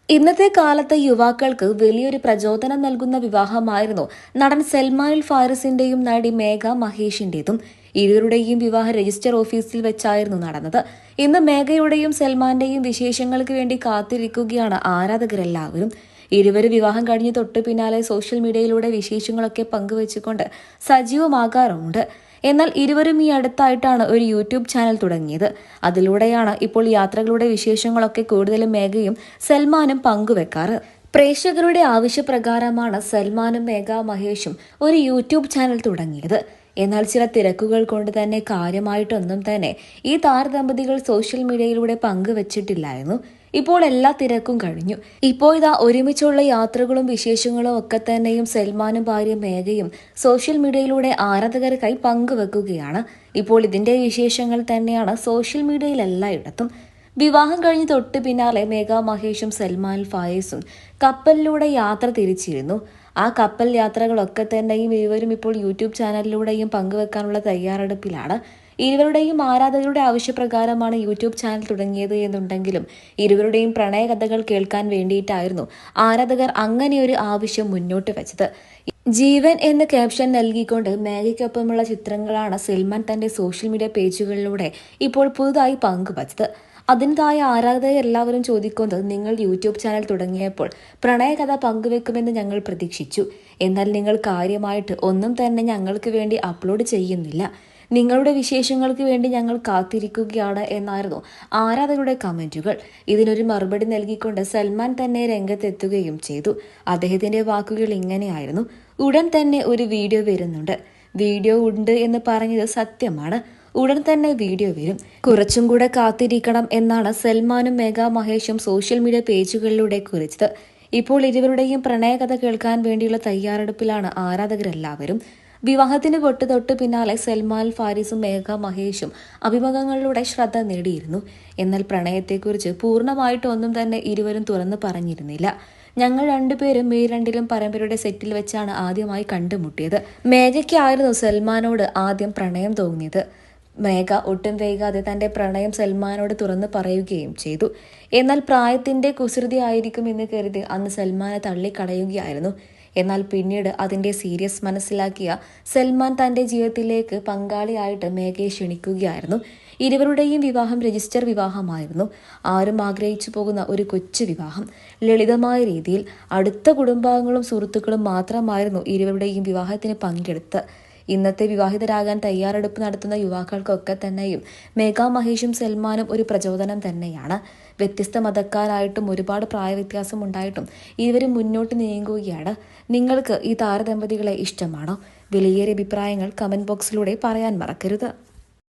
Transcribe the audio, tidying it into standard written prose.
ഇന്നത്തെ കാലത്തെ യുവാക്കൾക്ക് വലിയൊരു പ്രചോദനം നൽകുന്ന വിവാഹമായിരുന്നു നടൻ സൽമാൻ ഫാരിസിന്റെയും നടി മേഘ മഹേഷിന്റേതും. ഇരുവരുടെയും വിവാഹ രജിസ്റ്റർ ഓഫീസിൽ വെച്ചായിരുന്നു നടന്നത്. ഇന്ന് മേഘയുടെയും സൽമാന്റെയും വിശേഷങ്ങൾക്ക് വേണ്ടി കാത്തിരിക്കുകയാണ് ആരാധകരെല്ലാവരും. ഇരുവരും വിവാഹം കഴിഞ്ഞ് തൊട്ടു പിന്നാലെ സോഷ്യൽ മീഡിയയിലൂടെ വിശേഷങ്ങളൊക്കെ പങ്കുവച്ചുകൊണ്ട് സജീവമാകാറുമുണ്ട്. എന്നാൽ ഇരുവരും ഈ അടുത്തായിട്ടാണ് ഒരു യൂട്യൂബ് ചാനൽ തുടങ്ങിയത്. അതിലൂടെയാണ് ഇപ്പോൾ യാത്രകളുടെ വിശേഷങ്ങളൊക്കെ കൂടുതലും മേഘയും സൽമാനും പങ്കുവെക്കാറ്. പ്രേക്ഷകരുടെ ആവശ്യപ്രകാരമാണ് സൽമാനും മേഘ മഹേഷും ഒരു യൂട്യൂബ് ചാനൽ തുടങ്ങിയത്. എന്നാൽ ചില തിരക്കുകൾ കൊണ്ട് തന്നെ കാര്യമായിട്ടൊന്നും തന്നെ ഈ താരദമ്പതികൾ സോഷ്യൽ മീഡിയയിലൂടെ പങ്കുവച്ചിട്ടില്ലായിരുന്നു. ഇപ്പോൾ എല്ലാ തിരക്കും കഴിഞ്ഞു. ഇപ്പോൾ ഇതാ ഒരുമിച്ചുള്ള യാത്രകളും വിശേഷങ്ങളും ഒക്കെ തന്നെയും സൽമാനും ഭാര്യ മേഘയും സോഷ്യൽ മീഡിയയിലൂടെ ആരാധകർക്കായി പങ്കുവെക്കുകയാണ്. ഇപ്പോൾ ഇതിന്റെ വിശേഷങ്ങൾ തന്നെയാണ് സോഷ്യൽ മീഡിയയിൽ എല്ലായിടത്തും. വിവാഹം കഴിഞ്ഞ് തൊട്ട് പിന്നാലെ മേഘ മഹേഷും സൽമാൻ ഫായിസും കപ്പലിലൂടെ യാത്ര തിരിച്ചിരുന്നു. ആ കപ്പൽ യാത്രകളൊക്കെ തന്നെയും ഇരുവരും ഇപ്പോൾ യൂട്യൂബ് ചാനലിലൂടെയും പങ്കുവെക്കാനുള്ള തയ്യാറെടുപ്പിലാണ്. ഇരുവരുടെയും ആരാധകരുടെ ആവശ്യപ്രകാരമാണ് യൂട്യൂബ് ചാനൽ തുടങ്ങിയത് എന്നുണ്ടെങ്കിലും ഇരുവരുടെയും പ്രണയകഥകൾ കേൾക്കാൻ വേണ്ടിയിട്ടായിരുന്നു ആരാധകർ അങ്ങനെയൊരു ആവശ്യം മുന്നോട്ട് വെച്ചത്. ജീവൻ എന്ന് ക്യാപ്ഷൻ നൽകിക്കൊണ്ട് മേഘയ്ക്കൊപ്പമുള്ള ചിത്രങ്ങളാണ് സൽമാൻ തന്റെ സോഷ്യൽ മീഡിയ പേജുകളിലൂടെ ഇപ്പോൾ പുതുതായി പങ്കുവച്ചത്. അതിൻ്റെതായ ആരാധകർ എല്ലാവരും ചോദിക്കുന്നത്, നിങ്ങൾ യൂട്യൂബ് ചാനൽ തുടങ്ങിയപ്പോൾ പ്രണയകഥ പങ്കുവെക്കുമെന്ന് ഞങ്ങൾ പ്രതീക്ഷിച്ചു. എന്നാൽ നിങ്ങൾ കാര്യമായിട്ട് ഒന്നും തന്നെ ഞങ്ങൾക്ക് വേണ്ടി അപ്ലോഡ് ചെയ്യുന്നില്ല. നിങ്ങളുടെ വിശേഷങ്ങൾക്ക് വേണ്ടി ഞങ്ങൾ കാത്തിരിക്കുകയാണ് എന്നായിരുന്നു ആരാധകരുടെ കമന്റുകൾ. ഇതിനൊരു മറുപടി നൽകിക്കൊണ്ട് സൽമാൻ തന്നെ രംഗത്തെത്തുകയും ചെയ്തു. അദ്ദേഹത്തിന്റെ വാക്കുകൾ ഇങ്ങനെയായിരുന്നു: ഉടൻ തന്നെ ഒരു വീഡിയോ വരുന്നുണ്ട്. വീഡിയോ ഉണ്ട് എന്ന് പറഞ്ഞത് സത്യമാണ്. ഉടൻ തന്നെ വീഡിയോ വരും. കുറച്ചും കൂടെ കാത്തിരിക്കണം എന്നാണ് സൽമാനും മേഘ മഹേഷും സോഷ്യൽ മീഡിയ പേജുകളിലൂടെ കുറിച്ചത്. ഇപ്പോൾ ഇരുവരുടെയും പ്രണയകഥ കേൾക്കാൻ വേണ്ടിയുള്ള തയ്യാറെടുപ്പിലാണ് ആരാധകരെല്ലാവരും. വിവാഹത്തിന് തൊട്ട് പിന്നാലെ സൽമാൻ ഫാരിസും മേഘ മഹേഷും അഭിമുഖങ്ങളിലൂടെ ശ്രദ്ധ നേടിയിരുന്നു. എന്നാൽ പ്രണയത്തെക്കുറിച്ച് പൂർണ്ണമായിട്ടൊന്നും തന്നെ ഇരുവരും തുറന്നു പറഞ്ഞിരുന്നില്ല. ഞങ്ങൾ രണ്ടുപേരും മെയ് 2 പരമ്പരയുടെ സെറ്റിൽ വെച്ചാണ് ആദ്യമായി കണ്ടുമുട്ടിയത്. മേഘയ്ക്കായിരുന്നു സൽമാനോട് ആദ്യം പ്രണയം തോന്നിയത്. മേഘ ഒട്ടും വൈകാതെ തന്റെ പ്രണയം സൽമാനോട് തുറന്നു പറയുകയും ചെയ്തു. എന്നാൽ പ്രായത്തിന്റെ കുസൃതി ആയിരിക്കും എന്ന് കരുതി അന്ന് സൽമാനെ തള്ളിക്കളയുകയായിരുന്നു. എന്നാൽ പിന്നീട് അതിന്റെ സീരിയസ് മനസ്സിലാക്കിയ സൽമാൻ തന്റെ ജീവിതത്തിലേക്ക് പങ്കാളിയായിട്ട് മേഘയെ ക്ഷണിക്കുകയായിരുന്നു. ഇരുവരുടെയും വിവാഹം രജിസ്റ്റർ വിവാഹമായിരുന്നു. ആരും ആഗ്രഹിച്ചു പോകുന്ന ഒരു കൊച്ചു വിവാഹം. ലളിതമായ രീതിയിൽ അടുത്ത കുടുംബാംഗങ്ങളും സുഹൃത്തുക്കളും മാത്രമായിരുന്നു ഇരുവരുടെയും വിവാഹത്തിന് പങ്കെടുത്ത്. ഇന്നത്തെ വിവാഹിതരാകാൻ തയ്യാറെടുപ്പ് നടത്തുന്ന യുവാക്കൾക്കൊക്കെ തന്നെയും മേഘ മഹേഷും സൽമാനും ഒരു പ്രചോദനം തന്നെയാണ്. വ്യത്യസ്ത മതക്കാരായിട്ടും ഒരുപാട് പ്രായവ്യത്യാസം ഉണ്ടായിട്ടും ഇരുവരും മുന്നോട്ട് നീങ്ങുകയാണ്. നിങ്ങൾക്ക് ഈ താരദമ്പതികളെ ഇഷ്ടമാണോ? വിലയേറിയ അഭിപ്രായങ്ങൾ കമന്റ് ബോക്സിലൂടെ പറയാൻ മറക്കരുത്.